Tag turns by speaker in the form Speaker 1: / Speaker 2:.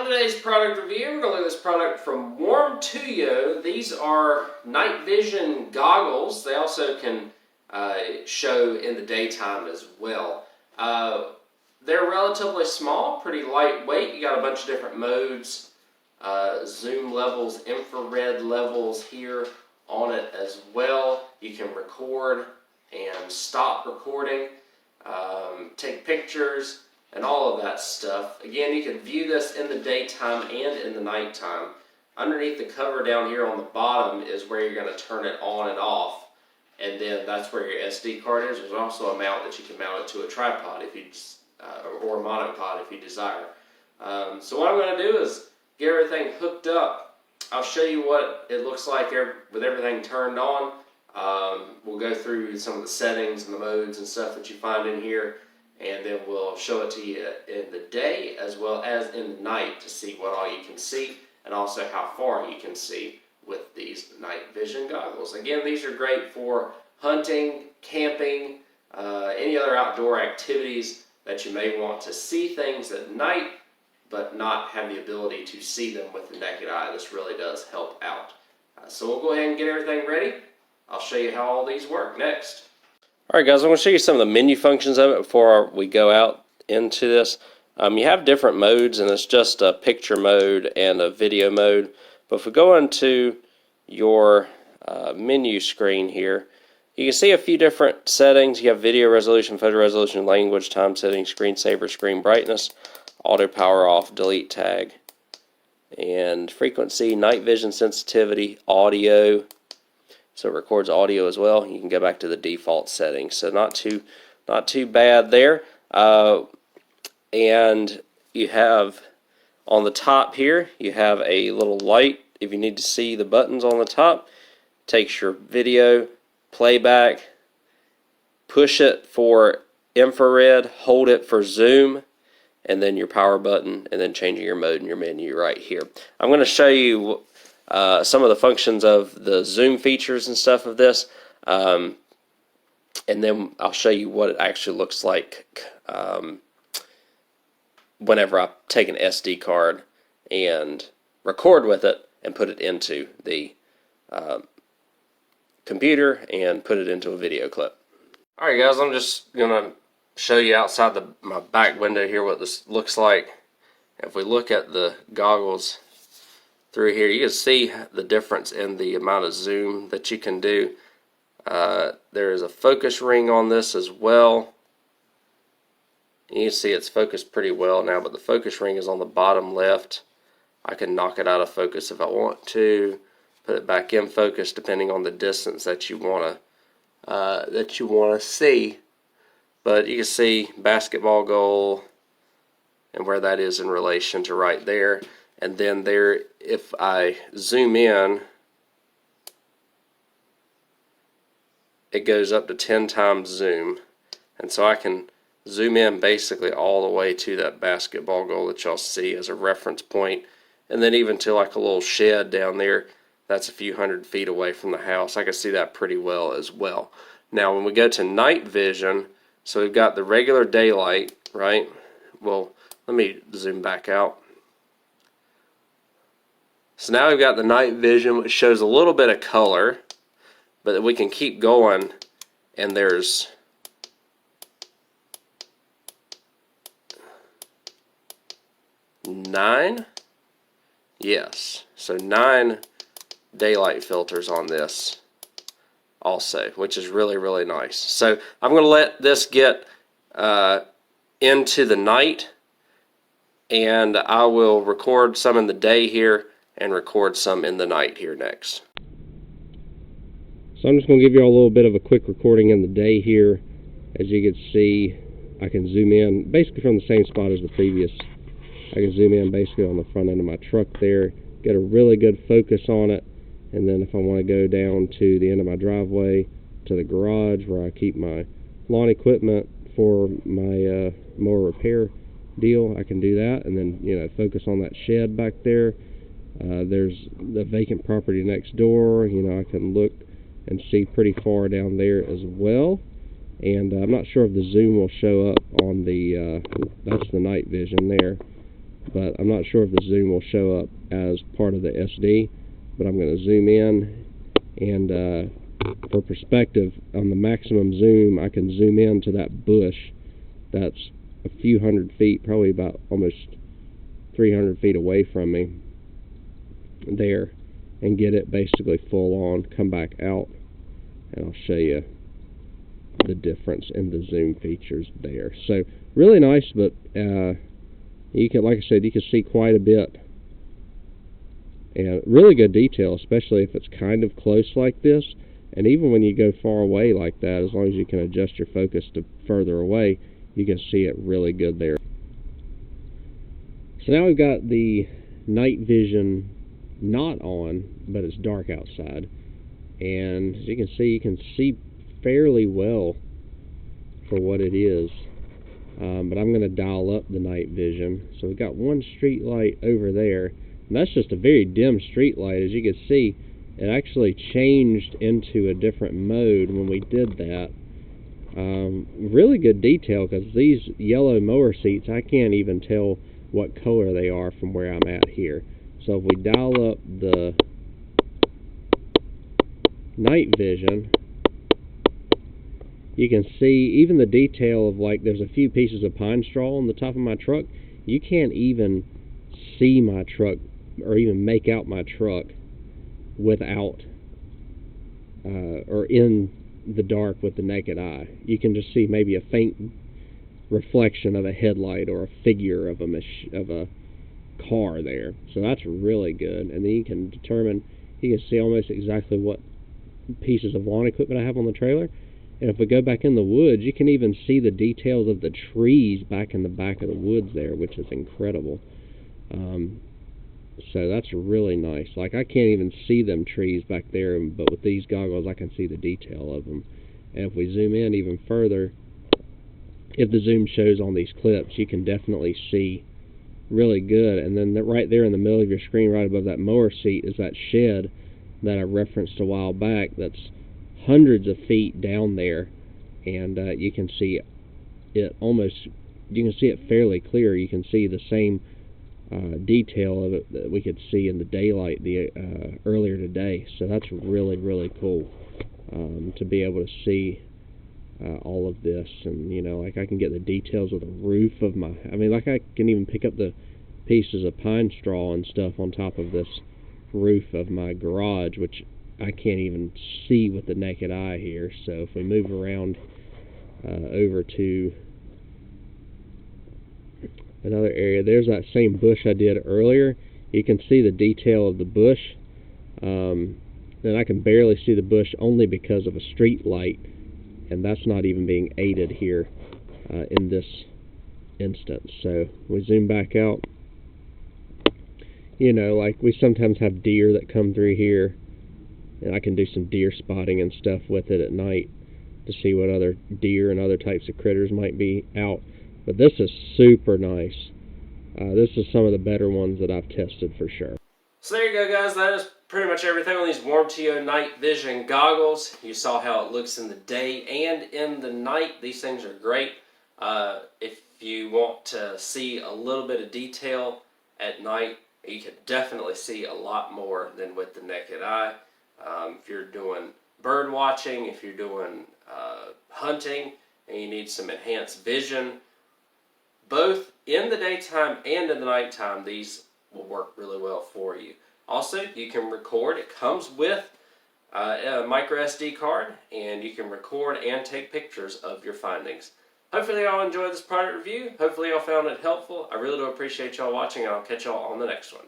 Speaker 1: today's product review, we're going to look at this product from WARMTUYO. These are night vision goggles. They also can show in the daytime as well. They're relatively small, pretty lightweight. You got a bunch of different modes, zoom levels, infrared levels here on it as well. You can record and stop recording, take pictures, and all of that stuff. Again, you can view this in the daytime and in the nighttime. Underneath the cover down here on the bottom is where you're going to turn it on and off, and then that's where your SD card is. There's also a mount that you can mount it to a tripod if you or a monopod if you desire. So what I'm going to do is get everything hooked up. I'll show you what it looks like with everything turned on. We'll go through some of the settings and the modes and stuff that you find in here, and then we'll show it to you in the day as well as in the night to see what all you can see and also how far you can see with these night vision goggles. Again, these are great for hunting, camping, any other outdoor activities that you may want to see things at night but not have the ability to see them with the naked eye. This really does help out. So we'll go ahead and get everything ready. I'll show you how all these work next. Alright guys, I'm going to show you some of the menu functions of it before we go out into this. You have different modes, and it's just a picture mode and a video mode. But if we go into your menu screen here, you can see a few different settings. You have video resolution, photo resolution, language, time setting, screensaver, screen brightness, auto power off, delete tag, and frequency, night vision sensitivity, audio. So it records audio as well. You can go back to the default settings. So not too bad there. And you have on the top here, you have a little light if you need to see the buttons on the top. Takes your video playback, push it for infrared, hold it for zoom, and then your power button, and then changing your mode in your menu right here. I'm going to show you some of the functions of the zoom features and stuff of this, and then I'll show you what it actually looks like whenever I take an SD card and record with it and put it into the computer and put it into a video clip. Alright guys, I'm just going to show you outside my back window here what this looks like. If we look at the goggles through here, you can see the difference in the amount of zoom that you can do. There is a focus ring on this as well. You can see it's focused pretty well now, but the focus ring is on the bottom left. I can knock it out of focus if I want to, put it back in focus depending on the distance that you want to see. But you can see basketball goal and where that is in relation to right there. And then there, if I zoom in, it goes up to 10 times zoom. And so I can zoom in basically all the way to that basketball goal that y'all see as a reference point. And then even to like a little shed down there, that's a few hundred feet away from the house. I can see that pretty well as well. Now when we go to night vision, so we've got the regular daylight, right? Well, let me zoom back out. So now we've got the night vision, which shows a little bit of color, but we can keep going, and there's nine. Yes, so 9 daylight filters on this also, which is really nice. So I'm going to let this get into the night, and I will record some in the day here and record some in the night here next. So I'm just going to give you all a little bit of a quick recording in the day here. As you can see, I can zoom in basically from the same spot as the previous. I can zoom in basically on the front end of my truck there, get a really good focus on it, and then if I want to go down to the end of my driveway to the garage where I keep my lawn equipment for my mower repair deal, I can do that, and then focus on that shed back there. There's the vacant property next door. I can look and see pretty far down there as well. And I'm not sure if the zoom will show up on the that's the night vision there.
Speaker 2: but I'm not sure if the zoom will show up as part of the SD, but I'm going to zoom in, and for perspective, on the maximum zoom, I can zoom in to that bush that's a few hundred feet, probably about almost 300 feet away from me there, and get it basically full on, come back out, and I'll show you the difference in the zoom features there. So really nice, but you can, like I said, you can see quite a bit, and really good detail, especially if it's kind of close like this. And even when you go far away like that, as long as you can adjust your focus to further away, you can see it really good there. So now we've got the night vision not on, but it's dark outside, and as you can see fairly well for what it is. But I'm going to dial up the night vision. So we've got one street light over there, and that's just a very dim street light. As you can see, it actually changed into a different mode when we did that. Really good detail, because these yellow mower seats, I can't even tell what color they are from where I'm at here. So if we dial up the night vision, you can see even the detail of, like, there's a few pieces of pine straw on the top of my truck. You can't even see my truck or even make out my truck without or in the dark with the naked eye. You can just see maybe a faint reflection of a headlight or a figure of a car there. So that's really good. And then you can see almost exactly what pieces of lawn equipment I have on the trailer. And if we go back in the woods, you can even see the details of the trees back in the back of the woods there, which is incredible. So that's really nice. Like, I can't even see them trees back there, but with these goggles I can see the detail of them. And if we zoom in even further, if the zoom shows on these clips, you can definitely see really good. And then right there in the middle of your screen, right above that mower seat, is that shed that I referenced a while back that's hundreds of feet down there, and you can see it fairly clear. You can see the same detail of it that we could see in the daylight earlier today. So that's really, really cool to be able to see all of this. And like, I can get the details of the roof of like, I can even pick up the pieces of pine straw and stuff on top of this roof of my garage, which I can't even see with the naked eye here. So if we move around over to another area, there's that same bush I did earlier. You can see the detail of the bush, and I can barely see the bush only because of a street light, and that's not even being aided here in this instance. So we zoom back out. Like, we sometimes have deer that come through here, and I can do some deer spotting and stuff with it at night to see what other deer and other types of critters might be out. But this is super nice. This is some of the better ones that I've tested for sure.
Speaker 1: So there you go, guys. That is pretty much everything on these WARMTUYO night vision goggles. You saw how it looks in the day and in the night. These things are great. If you want to see a little bit of detail at night, you can definitely see a lot more than with the naked eye. If you're doing bird watching, if you're doing hunting, and you need some enhanced vision, both in the daytime and in the nighttime, these will work really well for you. Also, you can record. It comes with a micro SD card, and you can record and take pictures of your findings. Hopefully y'all enjoyed this product review. Hopefully y'all found it helpful. I really do appreciate y'all watching, and I'll catch y'all on the next one.